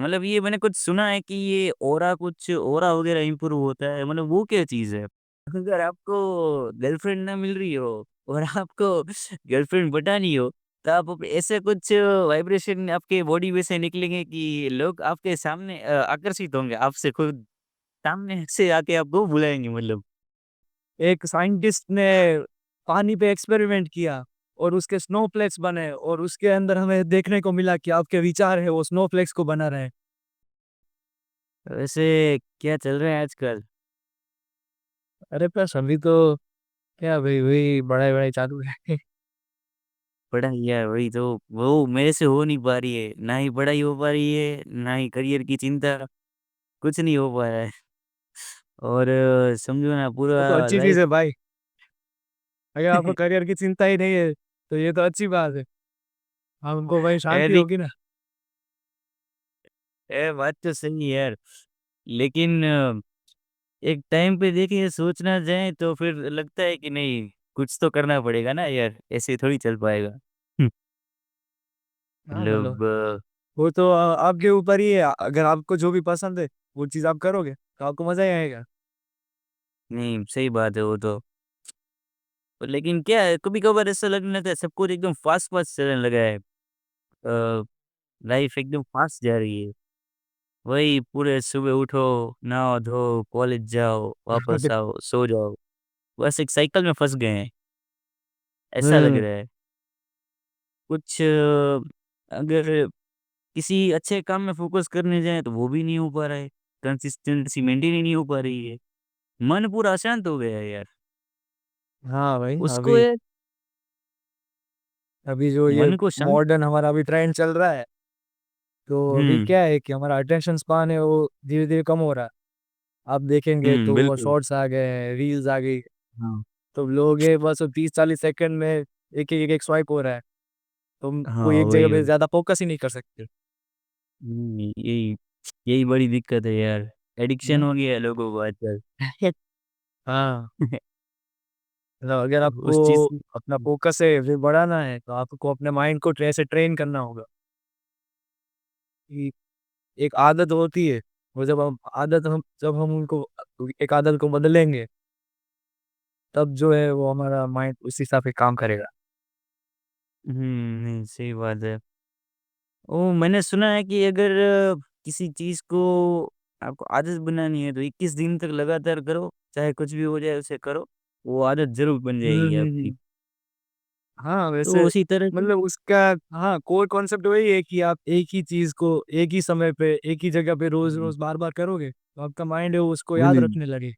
मतलब ये मैंने कुछ सुना है कि ये ऑरा वगैरह इम्प्रूव होता है, मतलब वो क्या चीज़ है? अगर आपको गर्लफ्रेंड ना मिल रही हो और आपको गर्लफ्रेंड पटानी हो, तो आप ऐसे कुछ वाइब्रेशन आपके बॉडी में से निकलेंगे कि लोग आपके सामने आकर्षित होंगे आपसे खुद सामने से आके आपको बुलाएँगे मतलब। एक साइंटिस्ट ने पानी पे एक्सपेरिमेंट किया और उसके स्नोफ्लेक्स बने और उसके अंदर हमें देखने को मिला कि आपके विचार है वो स्नोफ्लेक्स को बना रहे हैं। वैसे क्या चल रहा है आजकल? अरे बस अभी तो क्या भाई वही बड़ाई बड़ाई चालू है। पढ़ाई यार वही तो, वो मेरे से हो नहीं पा रही है, ना ही पढ़ाई हो पा रही है, ना ही करियर की चिंता, कुछ नहीं हो पा रहा है। और समझो ना वो तो पूरा अच्छी चीज लाइफ है भाई। अगर आपको करियर की चिंता ही नहीं है तो ये तो अच्छी बात है। हमको भाई शांति ऐसी होगी ना। है, बात तो सही है यार। लेकिन एक टाइम पे देखिए सोचना जाए तो फिर लगता है कि नहीं, कुछ तो करना पड़ेगा ना यार, ऐसे थोड़ी चल पाएगा। हाँ मतलब मतलब वो तो आपके ऊपर ही है। अगर आपको जो भी पसंद है वो चीज आप करोगे तो आपको मजा ही आएगा। नहीं सही बात है वो तो। लेकिन क्या है, कभी कभार ऐसा लगने लगता है सब कुछ एकदम फास्ट फास्ट चलने लगा है। लाइफ एकदम फास्ट जा रही है। वही पूरे सुबह उठो, नहाओ धो, कॉलेज जाओ, वापस आओ, सो जाओ। बस एक साइकिल में फँस गए हैं, ऐसा लग हम्म। रहा है। कुछ अगर किसी अच्छे काम में फ़ोकस करने जाएँ तो वो भी नहीं हो पा रहा है। कंसिस्टेंसी मेंटेन ही नहीं हो पा रही है। मन पूरा अशांत हो गया है यार। हाँ भाई उसको अभी ये अभी जो ये मन को शांत। मॉडर्न हमारा अभी ट्रेंड चल रहा है तो अभी हुँ, क्या है कि हमारा अटेंशन स्पान है वो धीरे धीरे कम हो रहा है। आप देखेंगे हुँ, तो वो बिल्कुल। शॉर्ट्स आ गए, रील्स आ गई। हाँ, तो लोग ये बस 30-40 सेकंड में एक स्वाइप हो रहा है। तो हाँ, कोई एक जगह वही, पे वही। ज्यादा फोकस ही नहीं कर सकते। यही यही बड़ी दिक्कत है यार। एडिक्शन ना? हो गया है लोगों को आजकल। हाँ मतलब अगर आपको उस चीज़ अपना फोकस है वो बढ़ाना है तो आपको अपने माइंड को ऐसे ट्रेन करना होगा कि एक आदत होती है। वो जब हम उनको एक आदत को बदलेंगे तब जो है वो हमारा माइंड उस हिसाब से काम करेगा। नहीं सही बात है। ओ मैंने सुना है कि अगर किसी चीज़ को आपको आदत बनानी है तो 21 दिन तक लगातार करो, चाहे कुछ भी हो जाए उसे करो, वो आदत ज़रूर बन जाएगी आपकी। हम्म। हाँ तो वैसे उसी तरह से मतलब उसका हाँ कोर कॉन्सेप्ट वही है कि आप एक ही चीज को एक ही समय पे एक ही जगह पे रोज हुँ, रोज बार बार करोगे तो आपका माइंड है वो उसको याद हुँ, रखने लगे।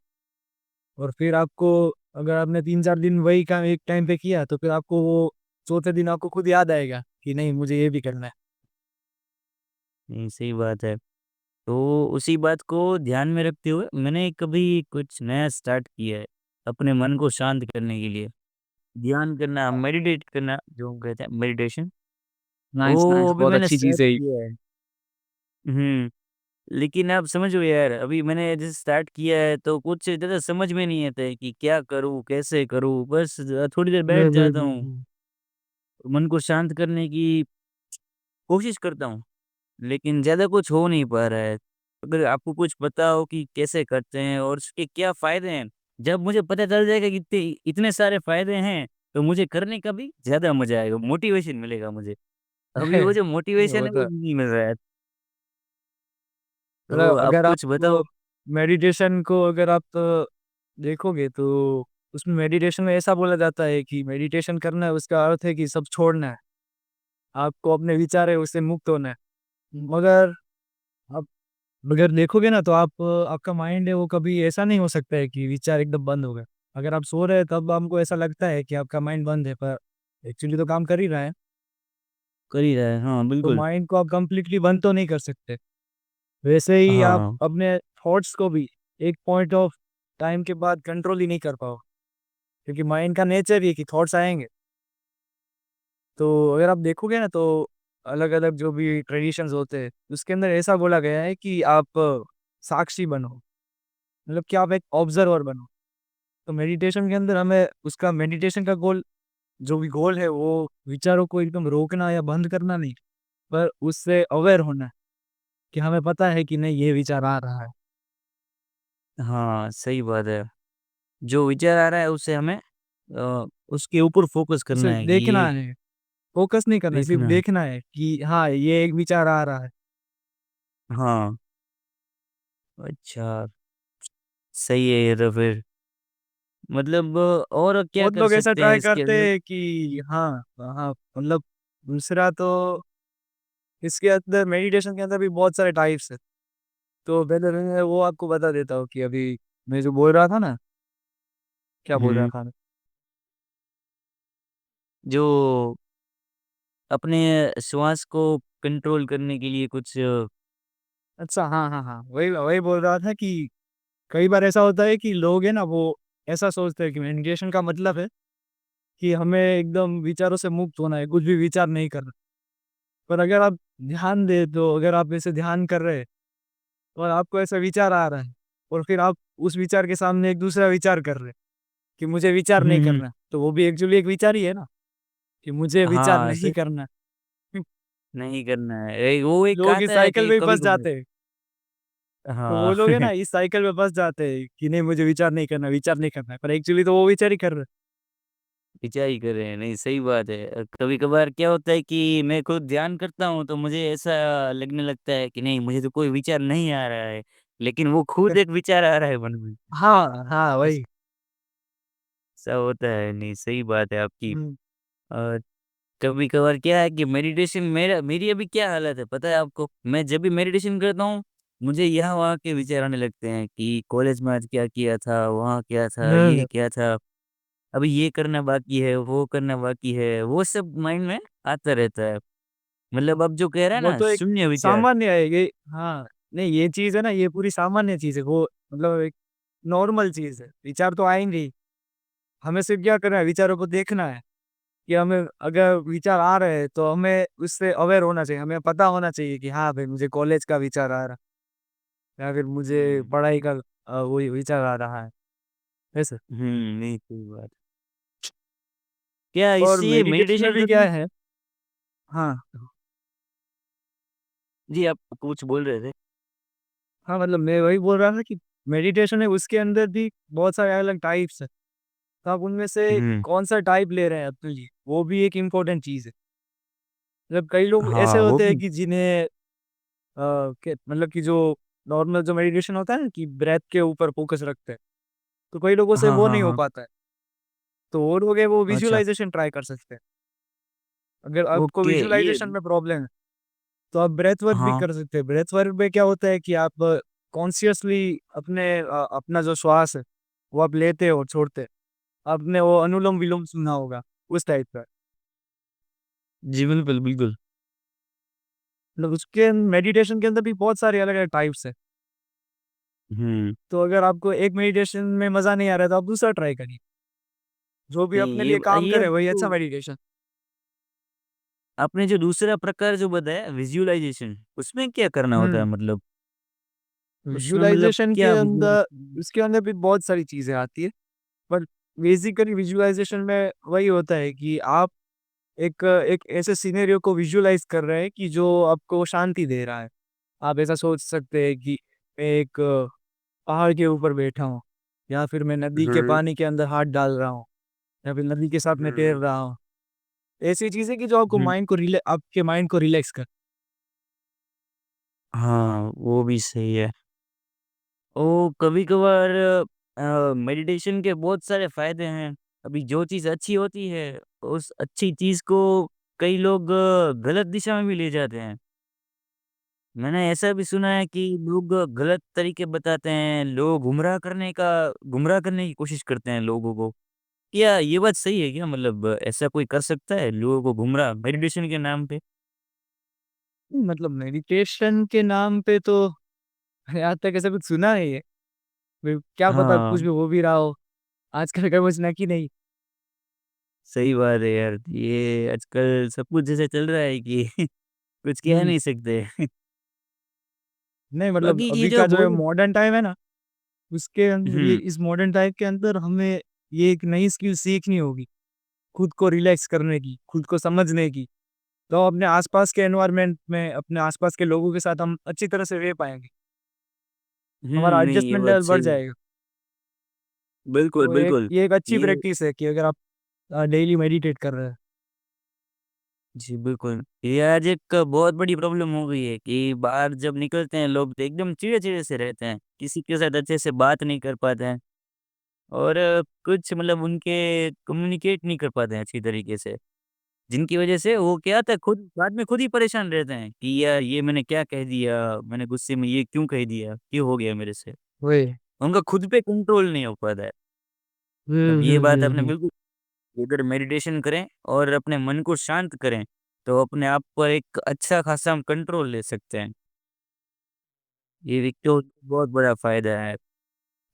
और फिर आपको अगर आपने 3-4 दिन वही काम एक टाइम पे किया तो फिर आपको वो चौथे दिन आपको खुद याद आएगा कि नहीं मुझे ये भी करना है। नहीं सही बात है। तो उसी बात को ध्यान में रखते हुए मैंने कभी कुछ नया स्टार्ट किया है, अपने मन को शांत करने के लिए। ध्यान करना, मेडिटेट करना जो हम कहते हैं मेडिटेशन, नाइस नाइस वो अभी बहुत मैंने अच्छी चीज स्टार्ट है। किया है। हुँ। लेकिन आप समझो यार, अभी मैंने जैसे स्टार्ट किया है तो कुछ ज़्यादा समझ में नहीं आता है कि क्या करूँ, कैसे करूँ? बस थोड़ी देर बैठ जाता हूँ, हम्म। मन को शांत करने की कोशिश करता हूँ, लेकिन ज़्यादा कुछ हो नहीं पा रहा है। अगर आपको कुछ पता हो कि कैसे करते हैं और उसके क्या फ़ायदे हैं, जब मुझे पता चल जाएगा कि इतने इतने सारे फ़ायदे हैं, तो मुझे करने का भी ज़्यादा मज़ा आएगा, मोटिवेशन मिलेगा मुझे। अभी वो जो मोटिवेशन वो है वो तो नहीं मिल रहा है, तो मतलब आप अगर कुछ बताओ? आप मेडिटेशन को अगर आप देखोगे तो उसमें मेडिटेशन में ऐसा बोला जाता है कि मेडिटेशन करना है उसका अर्थ है कि सब छोड़ना है। आपको अपने विचार है उससे मुक्त होना है। मगर आप अगर देखोगे ना तो आपका माइंड है वो कभी ऐसा नहीं हो सकता है कि विचार एकदम बंद हो गए। अगर आप सो रहे हैं तब हमको ऐसा लगता है कि आपका माइंड बंद है पर एक्चुअली तो काम कर ही रहा है। कर ही रहा है, हाँ, तो बिल्कुल। माइंड को आप कंप्लीटली बंद तो नहीं कर सकते। वैसे ही आप हाँ, अपने थॉट्स को भी एक पॉइंट ऑफ टाइम के बाद कंट्रोल ही नहीं कर पाओ क्योंकि माइंड का नेचर ही है कि थॉट्स आएंगे। तो अगर आप देखोगे ना तो अलग अलग जो भी ट्रेडिशंस होते हैं उसके अंदर ऐसा बोला गया है कि आप साक्षी बनो। मतलब कि आप एक ऑब्जर्वर बनो। तो मेडिटेशन के अंदर हमें उसका मेडिटेशन का गोल जो भी गोल है वो विचारों को एकदम रोकना या बंद करना नहीं पर उससे अवेयर होना है। कि हमें पता है कि नहीं ये विचार आ रहा है। हाँ, सही बात है। जो विचार आ रहा है उसे हमें उसके ऊपर फ़ोकस करना उसे है कि देखना ये है, फ़ोकस नहीं करना है, सिर्फ़ देखना है। देखना है कि हाँ, ये एक विचार आ रहा है। हाँ, अच्छा, सही है ये तो फिर। मतलब और क्या बहुत कर लोग ऐसा सकते हैं ट्राई इसके करते अंदर? हैं कि हाँ, हाँ, मतलब दूसरा तो इसके अंदर मेडिटेशन के अंदर भी बहुत सारे टाइप्स हैं। तो पहले मैं वो आपको बता देता हूँ कि अभी मैं जो बोल रहा था ना, क्या बोल रहा हुँ, था मैं? जो अपने श्वास को कंट्रोल करने के लिए कुछ अच्छा, हाँ, हाँ, हाँ, वही वही बोल रहा था कि कई बार ऐसा होता है कि लोग हैं ना वो ऐसा सोचते हैं कि मेडिटेशन का मतलब है कि हमें एकदम विचारों से मुक्त होना है, कुछ भी विचार नहीं करना। पर अगर आप ध्यान दें तो अगर आप ऐसे ध्यान कर रहे हैं और आपको ऐसा विचार आ रहा है और फिर आप उस विचार के सामने एक दूसरा विचार कर रहे हैं कि मुझे विचार नहीं हुँ, करना, तो वो भी एक्चुअली एक विचार ही है ना, कि मुझे विचार हाँ, नहीं सही करना। नहीं करना है। वो एक लोग इस आता है साइकिल कि में ही फँस कभी-कभार जाते हैं। तो वो हाँ, लोग है ना इस साइकिल में फँस जाते हैं कि नहीं मुझे विचार नहीं करना, विचार नहीं करना है, पर एक्चुअली तो वो विचार ही कर रहे हैं। विचार ही कर रहे हैं। नहीं, सही बात है। कभी-कभार क्या होता है कि मैं खुद ध्यान करता हूँ, तो मुझे ऐसा लगने लगता है कि नहीं, मुझे तो कोई विचार नहीं आ रहा है, लेकिन वो खुद एक विचार आ रहा है मन में। हाँ, हाँ, ऐस वही। ऐसा होता है। नहीं, सही बात है आपकी। हुँ, अ, कभी-कभार क्या है कि मेडिटेशन मेरी अभी क्या हालत है पता है आपको? मैं जब भी मेडिटेशन करता हूँ, मुझे यहाँ-वहाँ के विचार आने लगते हैं कि कॉलेज में आज क्या किया था, वहाँ क्या था, ये हुँ, क्या था, अभी ये करना बाकी है, वो करना बाकी है, वो सब माइंड में आता रहता है। मतलब अब जो कह रहा है वो ना तो एक शून्य विचार सामान्य है ये। हाँ, नहीं ये चीज़ है ना, ये पूरी सामान्य चीज़ है, वो मतलब एक नॉर्मल चीज़ है, विचार तो आएँगे ही। हमें सिर्फ़ क्या करना है, विचारों को देखना है कि हमें अगर विचार आ रहे हैं, तो हमें उससे अवेयर होना चाहिए, हमें पता होना चाहिए कि हाँ भाई, मुझे कॉलेज का विचार आ रहा है या फिर मुझे हुँ, पढ़ाई का वही विचार आ रहा है, ऐसे। नहीं सही बात। क्या और इससे मेडिटेशन में मेडिटेशन भी क्या करने है हाँ, जी, आप कुछ बोल रहे थे? हाँ, मतलब मैं वही बोल रहा था कि मेडिटेशन है, उसके अंदर भी बहुत सारे अलग टाइप्स हैं। तो आप उनमें से हुँ, कौन-सा टाइप ले रहे हैं अपने लिए, वो भी एक इम्पोर्टेंट चीज़ है। मतलब कई लोग ऐसे हाँ, वो होते हैं भी कि जिन्हें के मतलब कि जो नॉर्मल जो मेडिटेशन होता है ना कि ब्रेथ के ऊपर फ़ोकस रखते हैं, तो कई लोगों से हाँ, वो हाँ, नहीं हो हाँ। पाता है। तो वो लोग हैं वो अच्छा, विज़ुअलाइज़ेशन ट्राई कर सकते हैं। अगर आपको ओके ये विज़ुअलाइज़ेशन में प्रॉब्लम है, तो आप ब्रेथ वर्क भी हाँ, कर सकते हैं। ब्रेथ वर्क में क्या होता है कि आप कॉन्शियसली अपना जो श्वास है, वो आप लेते हो और छोड़ते हैं। आपने वो अनुलोम-विलोम सुना होगा, उस टाइप का। जी, बिल्कुल, बिल्कुल। मतलब उसके मेडिटेशन के अंदर भी बहुत सारे अलग-अलग टाइप्स हैं। हुँ, तो अगर आपको एक मेडिटेशन में मज़ा नहीं आ रहा है, तो आप दूसरा ट्राई करिए। जो भी नहीं अपने लिए काम ये करे, वही तो अच्छा मेडिटेशन। आपने जो दूसरा प्रकार जो बताया विज़ुअलाइज़ेशन उसमें क्या करना होता है हुँ। मतलब? उसमें मतलब विज़ुअलाइज़ेशन के क्या मतलब अंदर उसके अंदर भी बहुत सारी चीज़ें आती हैं, पर बेसिकली विज़ुअलाइज़ेशन में वही होता है कि आप एक एक ऐसे सिनेरियो को विज़ुअलाइज़ कर रहे हैं कि जो आपको शांति दे रहा है। आप ऐसा सोच सकते हैं कि मैं एक पहाड़ के ऊपर बैठा हूँ या फिर मैं नदी के हुँ, पानी के अंदर हाथ डाल रहा हूँ या फिर नदी के साथ मैं तैर हुँ, रहा हूँ। ऐसी चीज़ें कि जो आपको हुँ। आपके माइंड को रिलैक्स कर हाँ, वो भी सही है। ओ कभी-कभार मेडिटेशन के बहुत सारे फ़ायदे हैं। अभी जो चीज़ अच्छी होती है, उस अच्छी चीज़ को कई लोग गलत दिशा में भी ले जाते हैं। मैंने ऐसा भी सुना है कि लोग गलत तरीके बताते हैं, लोग गुमराह करने की कोशिश करते हैं लोगों को। क्या ये बात सही है क्या? मतलब ऐसा कोई कर सकता है लोगों को गुमराह मेडिटेशन के नाम पे? मतलब मेडिटेशन के नाम पे तो मैंने आज तक ऐसा कुछ सुना नहीं है। क्या पता कुछ हाँ, भी हो भी रहा हो। आजकल का कुछ नक ही नहीं। सही बात है यार। ये आजकल सब कुछ ऐसे चल रहा है कि कुछ कह हुँ। नहीं सकते। नहीं मतलब बाकी ये अभी जो का जो ये बोल मॉडर्न टाइम है ना, उसके अंदर ये हुँ, इस मॉडर्न टाइम के अंदर हमें ये एक नई स्किल सीखनी होगी, खुद को रिलैक्स करने की, खुद को समझने की। तो अपने आसपास के एनवायरनमेंट में, अपने आसपास के लोगों के साथ हम अच्छी तरह से रह पाएँगे। हमारा नहीं ये एडजस्टमेंट बात लेवल बढ़ सही है। जाएगा। बिल्कुल, तो बिल्कुल। ये एक अच्छी ये प्रैक्टिस है कि अगर आप डेली मेडिटेट कर रहे हैं। जी, बिल्कुल। ये आज एक बहुत बड़ी प्रॉब्लम हो गई है कि बाहर जब निकलते हैं लोग तो एकदम चिड़े-चिड़े से रहते हैं। किसी के साथ अच्छे से बात नहीं कर पाते हैं और कुछ मतलब उनके कम्युनिकेट नहीं कर पाते हैं अच्छी तरीके से। जिनकी वजह से वो क्या होता है खुद बाद में खुद ही परेशान रहते हैं कि यार ये मैंने क्या कह दिया? मैंने गुस्से में ये क्यों कह दिया? क्यों हो गया मेरे से? वही। उनका खुद पे कंट्रोल नहीं हो पाता है। हुँ, अब ये हुँ, बात हुँ, आपने हुँ। बिल्कुल अगर मेडिटेशन करें और अपने मन को शांत करें, तो अपने आप पर एक अच्छा खासा हम कंट्रोल ले सकते हैं। ये एक तो बहुत बड़ा फ़ायदा है।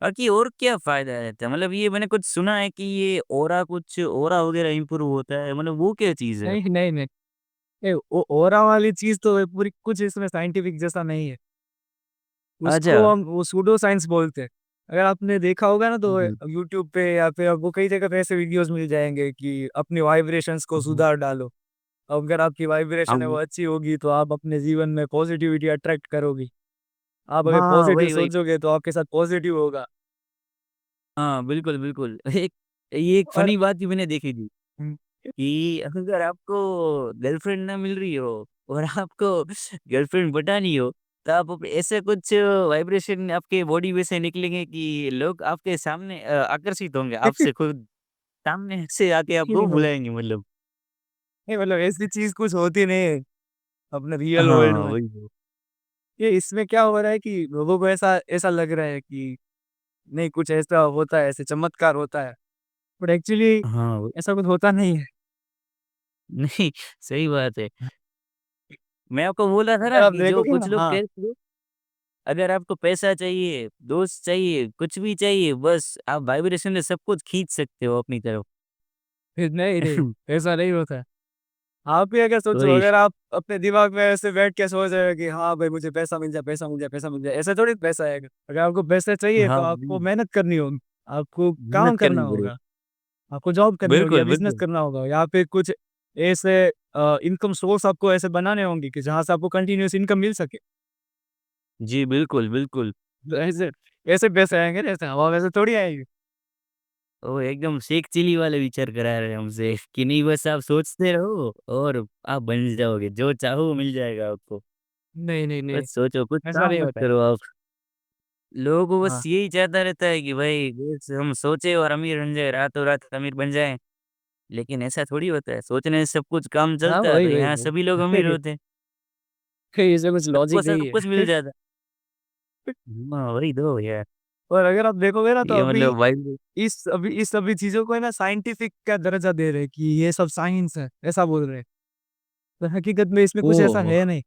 बाकी और क्या फ़ायदा रहता है? मतलब ये मैंने कुछ सुना है कि ये ऑरा वग़ैरह इम्प्रूव होता है, मतलब वो क्या चीज़ है? नहीं, नहीं, नहीं। ये ओ ऑरा वाली चीज़ तो ये पूरी कुछ इसमें साइंटिफिक जैसा नहीं है। अच्छा। उसको हम वो सूडो साइंस बोलते हैं। अगर आपने देखा होगा ना तो हुँ, यूट्यूब पे या फिर आपको कई जगह पे ऐसे वीडियोज़ मिल जाएँगे कि अपनी वाइब्रेशंस को हुँ। सुधार डालो। अगर आपकी वाइब्रेशन है वो हम अच्छी होगी तो आप अपने जीवन में पॉजिटिविटी अट्रैक्ट करोगी। आप अगर हाँ, पॉजिटिव वही। सोचोगे तो आपके साथ पॉजिटिव होगा। हाँ, बिल्कुल, बिल्कुल। एक ये एक और फ़नी बात भी मैंने देखी थी हुँ, कि अगर आपको गर्लफ्रेंड ना मिल रही हो और आपको गर्लफ्रेंड पटानी हो, तो आप ऐसे कुछ वाइब्रेशन आपके बॉडी में से निकलेंगे कि लोग आपके सामने आकर्षित होंगे आपसे खुद सामने से आके आपको बुलाएँगे मतलब। नहीं मतलब ऐसी चीज़ कुछ होती नहीं है अपने रियल वर्ल्ड हाँ, में। वही तो। ये इसमें क्या हो रहा है कि लोगों को ऐसा ऐसा लग रहा है कि नहीं कुछ ऐसा होता है, ऐसे चमत्कार होता है। बट एक्चुअली हाँ, वो ऐसा कुछ होता नहीं है। नहीं, सही बात है। मैं आपको बोल रहा था अगर ना आप कि जो देखोगे कुछ ना लोग हाँ, कहते हैं, अगर आपको पैसा चाहिए, दोस्त चाहिए, कुछ भी चाहिए, बस आप वाइब्रेशन से सब कुछ खींच सकते हो अपनी तरफ। फिर नहीं, नहीं, ऐसा नहीं होता है। आप ही अगर सोचो वही। अगर आप अपने दिमाग में ऐसे बैठ के सोच रहे हो कि हाँ भाई मुझे पैसा मिल जाए, पैसा मिल जाए, पैसा मिल जाए, ऐसा थोड़ी पैसा आएगा। अगर आपको पैसा चाहिए तो हाँ, आपको मेहनत करनी होगी, आपको काम मेहनत करना करनी पड़ेगी। होगा, आपको जॉब करनी होगी या बिल्कुल, बिज़नेस बिल्कुल। करना होगा या फिर कुछ ऐसे इनकम सोर्स आपको ऐसे बनाने होंगे कि जहाँ से आपको कंटिन्यूअस इनकम मिल सके। जी, बिल्कुल, बिल्कुल। तो ऐसे ऐसे पैसे आएँगे ना ऐसे हवा में से थोड़ी आएँगे। वो एकदम शेख चिल्ली वाले विचार करा रहे हैं हमसे कि नहीं बस आप सोचते रहो और आप बन जाओगे, जो चाहो वो मिल जाएगा आपको। नहीं, नहीं, नहीं, बस सोचो, कुछ ऐसा काम नहीं मत होता है। करो आप। लोगों को बस हाँ, यही चाहता रहता है कि भाई बस हम सोचे और अमीर बन जाए, रातों-रात अमीर बन जाएँ। लेकिन ऐसा थोड़ी होता है, सोचने से सब कुछ काम हाँ, चलता है, तो वही, वही, यहाँ सभी लोग अमीर वही। होते हैं। इसमें कुछ सबको लॉजिक नहीं सब कुछ मिल है। जाता है। हाँ, वही तो यार। और अगर आप देखोगे ना तो ये मतलब वाइब इस सभी चीज़ों को है ना साइंटिफिक का दर्जा दे रहे हैं कि ये सब साइंस है, ऐसा बोल रहे हैं। पर हकीकत में इसमें कुछ ऐसा ओह! है नहीं।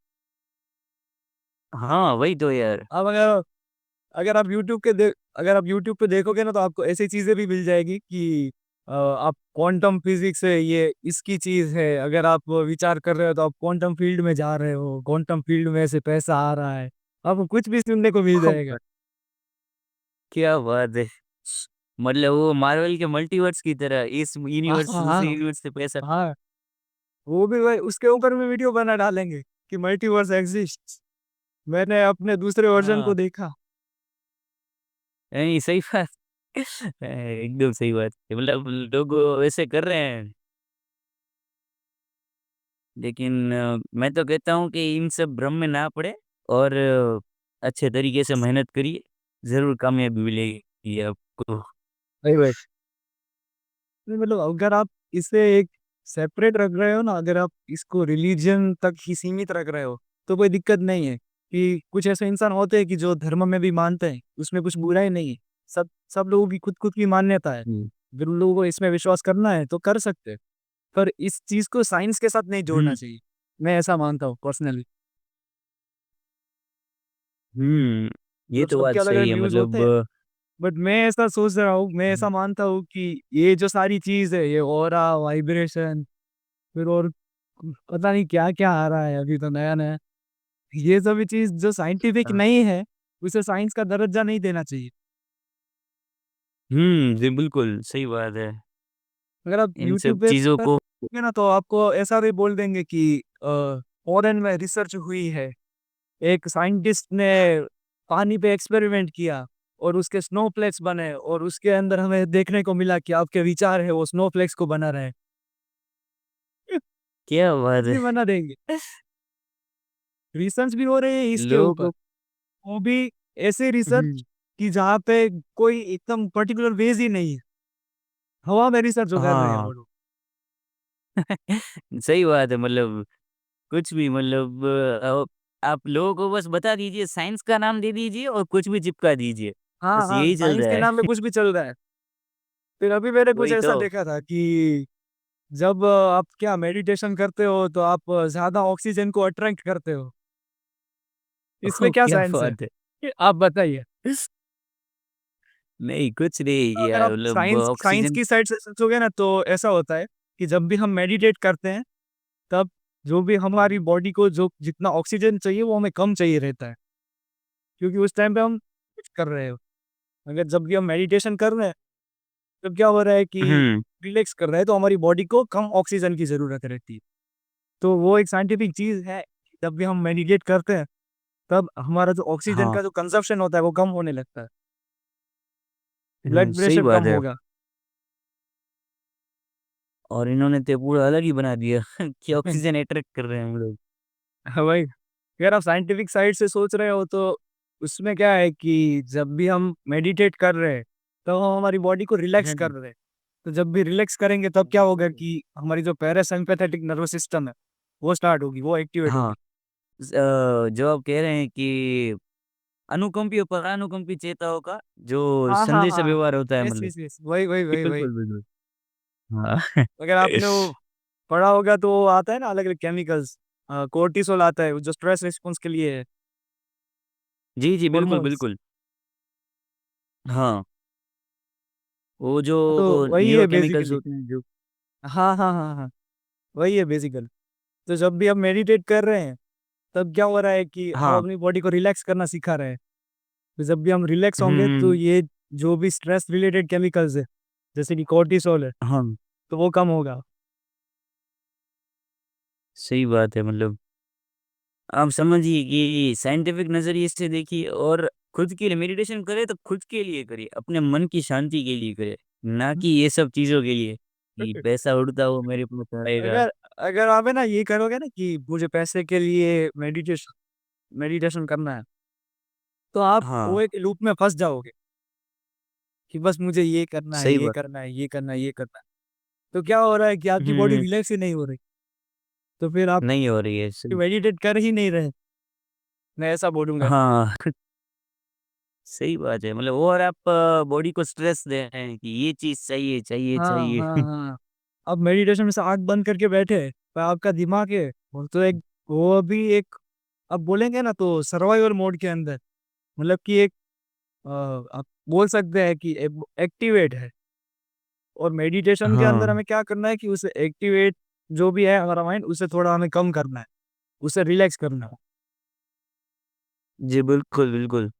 हाँ, वही तो यार। अब अगर आप अगर आप यूट्यूब पे देखोगे ना तो आपको ऐसी चीज़ें भी मिल जाएगी कि आप क्वांटम फिज़िक्स है ये इसकी चीज़ है। अगर आप विचार कर रहे हो तो आप क्वांटम फील्ड में जा रहे हो, क्वांटम फील्ड में से पैसा आ रहा है। आपको कुछ भी सुनने को मिल जाएगा। क्या बात है! मतलब वो मार्वल के मल्टीवर्स की तरह इस हाँ, यूनिवर्स से हाँ, दूसरे हाँ। यूनिवर्स से पैसा हाँ, वो भी वही उसके ऊपर में वीडियो बना डालेंगे कि मल्टीवर्स एक्सिस्ट्स। मैंने अपने दूसरे वर्ज़न को हाँ, देखा। नहीं सही बात एकदम सही बात है। मतलब लोग वैसे कर रहे हैं, लेकिन मैं तो कहता हूँ कि इन सब भ्रम में ना पड़े और अच्छे तरीके से मेहनत करिए, ज़रूर कामयाबी मिलेगी आपको। वही, वही। नहीं मतलब अगर आप इसे एक सेपरेट रख रहे हो ना, अगर आप इसको रिलीजन तक ही सीमित रख रहे हो, तो कोई दिक्कत नहीं है कि कुछ ऐसे इंसान होते हैं कि जो धर्म में भी मानते हैं, उसमें कुछ बुराई नहीं है। सब सब लोगों की खुद-खुद की मान्यता है। हुँ, अगर उन लोगों को इसमें विश्वास करना है, तो कर सकते हैं। पर इस चीज़ को साइंस के साथ नहीं जोड़ना हुँ, चाहिए। मैं ऐसा मानता हूँ पर्सनली। हुँ, ये मतलब तो सबके बात सही अलग-अलग है व्यूज़ होते हैं। मतलब बट मैं ऐसा सोच रहा हूँ, मैं ऐसा मानता हूँ कि ये जो सारी चीज़ है, ये ऑरा, वाइब्रेशन फिर और पता नहीं क्या-क्या आ रहा है अभी तो नया-नया। ये सभी चीज़ जो साइंटिफिक हाँ, नहीं है, उसे साइंस का दर्जा नहीं देना चाहिए। हुँ, जी बिल्कुल, सही बात है। अगर आप इन सब यूट्यूब पे चीज़ों पर को ठीक है ना, तो आपको ऐसा भी बोल देंगे कि फॉरेन में रिसर्च हुई है, एक साइंटिस्ट ने पानी पे एक्सपेरिमेंट किया और उसके स्नोफ्लेक्स बने और उसके अंदर हमें देखने को मिला कि आपके विचार है वो स्नोफ्लेक्स को बना रहे हैं। क्या बात कुछ भी है! बना देंगे। रिसर्च भी हो रही है इसके लोगों ऊपर, को वो भी ऐसे रिसर्च हुँ, कि जहाँ पे कोई एकदम पर्टिकुलर बेस ही नहीं है, हवा में रिसर्च जो कर रहे हैं हाँ। वो लोग। सही बात है मतलब कुछ भी मतलब आप लोगों को बस बता दीजिए साइंस का नाम दे दीजिए और कुछ भी चिपका दीजिए। हाँ, बस हाँ, यही चल साइंस रहा के है। नाम पे कुछ भी चल रहा है। फिर अभी मैंने कुछ वही तो। ऐसा देखा था कि जब आप क्या मेडिटेशन करते हो तो आप ज़्यादा ऑक्सीजन को अट्रैक्ट करते हो। इसमें ओह! क्या क्या साइंस है? बात है! ये आप बताइए। नहीं कुछ नहीं तो अगर यार आप मतलब साइंस साइंस ऑक्सीजन की साइड से सोचोगे ना तो ऐसा होता है कि जब भी हम मेडिटेट करते हैं, तब जो भी हमारी बॉडी को जो जितना ऑक्सीजन चाहिए वो हमें कम चाहिए रहता है। क्योंकि उस टाइम पे हम कुछ कर रहे हो। अगर जब भी हम मेडिटेशन कर रहे हैं, तब क्या हो रहा है कि हुँ, रिलैक्स कर रहे हैं तो हमारी बॉडी को कम ऑक्सीजन की ज़रूरत रहती है। तो वो एक साइंटिफिक चीज़ है, जब भी हम मेडिटेट करते हैं, तब हमारा जो ऑक्सीजन हाँ। का जो कंज़म्पशन होता है वो कम होने लगता है। हुँ, ब्लड सही प्रेशर बात कम है होगा। और इन्होंने तो पूरा अलग ही बना दिया कि ऑक्सीजन अट्रैक्ट कर रहे हैं हम लोग। हाँ, वही। अगर आप साइंटिफिक साइड से सोच रहे हो तो उसमें क्या है कि जब भी हम मेडिटेट कर रहे हैं, तो हम हमारी बॉडी को रिलैक्स कर हुँ। रहे हैं। तो जब भी रिलैक्स करेंगे तब क्या होगा कि हमारी जो पैरासिम्पैथेटिक नर्वस सिस्टम है, वो स्टार्ट होगी, वो एक्टिवेट हाँ, होगी। जो आप कह रहे हैं कि अनुकंपी और परानुकंपी चेताओं का जो हाँ, हाँ, संदेश हाँ। व्यवहार होता है यस, मतलब यस, यस। वही, वही, वही, वही। बिल्कुल, बिल्कुल। हाँ। अगर आपने वो पढ़ा होगा तो वो आता है ना अलग-अलग केमिकल्स, कोर्टिसोल आता है, जो स्ट्रेस रिस्पॉन्स के लिए है, जी, जी, बिल्कुल, हॉर्मोन्स। बिल्कुल। हाँ, वो जो तो वही है न्यूरोकेमिकल्स बेसिकली। होते हैं जो हाँ, हाँ, हाँ, हाँ। वही है बेसिकली। तो जब भी हम मेडिटेट कर रहे हैं, तब क्या हो रहा है कि हम हाँ। अपनी बॉडी को रिलैक्स करना सिखा रहे हैं। तो जब भी हम रिलैक्स हुँ, होंगे तो हुँ। ये जो भी स्ट्रेस रिलेटेड केमिकल्स है, जैसे कि कोर्टिसोल है, हाँ, तो वो कम होगा। सही बात है मतलब आप समझिए कि साइंटिफिक नज़रिए से देखिए और खुद के लिए मेडिटेशन करें तो खुद के लिए करिए, अपने मन की शांति के लिए करें, ना कि ये सब चीज़ों के लिए कि पैसा उड़ता हुआ मेरे पास आएगा। अगर अगर आप है ना ये करोगे ना कि मुझे पैसे के लिए मेडिटेशन करना है, तो आप हाँ, वो एक लूप में फँस जाओगे कि बस मुझे ये करना है, सही ये बात। करना है, ये करना है, ये करना है। तो क्या हो रहा है कि आपकी बॉडी हुँ, रिलैक्स ही नहीं हो रही। तो फिर आप नहीं हो रही है सही मेडिटेट कर ही नहीं रहे, मैं ऐसा बोलूँगा। हाँ, सही बात है मतलब और आप बॉडी को स्ट्रेस दे रहे हैं कि ये चीज़ चाहिए, चाहिए, हाँ, चाहिए। हाँ, हाँ। आप मेडिटेशन में से आँख बंद करके बैठे, पर आपका दिमाग है, वो तो एक वो अभी एक आप बोलेंगे ना तो सर्वाइवल मोड के अंदर, मतलब कि एक आप बोल सकते हैं कि एक्टिवेट है। और मेडिटेशन के अंदर हाँ, हमें क्या करना है कि उसे एक्टिवेट जो भी है हमारा माइंड, उसे थोड़ा हमें कम करना है, उसे रिलैक्स करना है। जी बिल्कुल, बिल्कुल।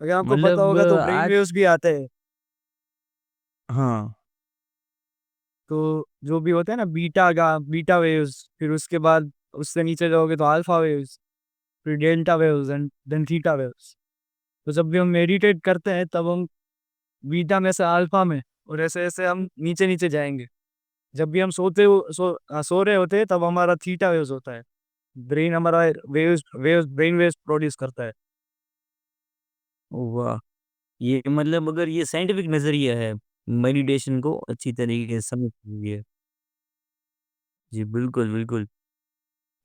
अगर आपको पता मतलब होगा तो ब्रेन आज वेव्स भी आते हैं। हाँ, तो जो भी होते हैं ना बीटा वेव्स, फिर उसके बाद उससे नीचे जाओगे तो अल्फा वेव्स, फिर delta waves and then theta waves. तो जब भी हम मेडिटेट करते हैं तब हम बीटा में से अल्फा में और ऐसे-ऐसे हम नीचे-नीचे जाएँगे। जब भी हम सो रहे होते हैं तब हमारा थीटा वेव्स होता है। ब्रेन हमारा वेव्स ब्रेन वेव्स प्रोड्यूस करता है। वाह! ये मतलब अगर ये साइंटिफिक नज़रिया है, मेडिटेशन को अच्छी तरीके से समझ लिए। जी, बिल्कुल, बिल्कुल।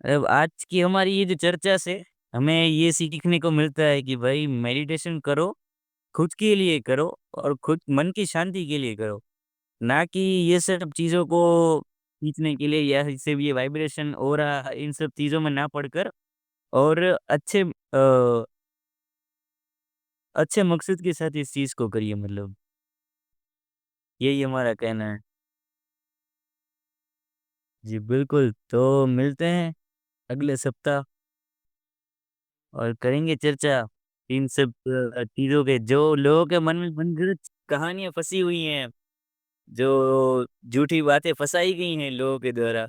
अब आज की हमारी ये जो चर्चा से हमें ये सीखने को मिलता है कि भाई मेडिटेशन करो, खुद के लिए करो और खुद मन की शांति के लिए करो। ना कि ये सब चीज़ों को खींचने के लिए या इससे भी ये वाइब्रेशन ऑरा इन सब चीज़ों में ना पड़कर और अच्छे मकसद के साथ इस चीज़ को करिए मतलब, यही हमारा कहना है। जी, बिल्कुल, तो मिलते हैं अगले सप्ताह और करेंगे चर्चा इन सब चीज़ों पे जो लोगों के मन में मनगढ़ंत कहानियाँ फँसी हुई हैं। जो झूठी बातें फँसाई गई हैं लोगों के द्वारा,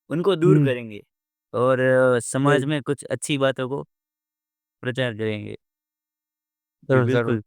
उनको दूर हुँ, करेंगे और समाज वही। में कुछ अच्छी बातों को प्रचार करेंगे। जी, ज़रूर, ज़रूर। बिल्कुल।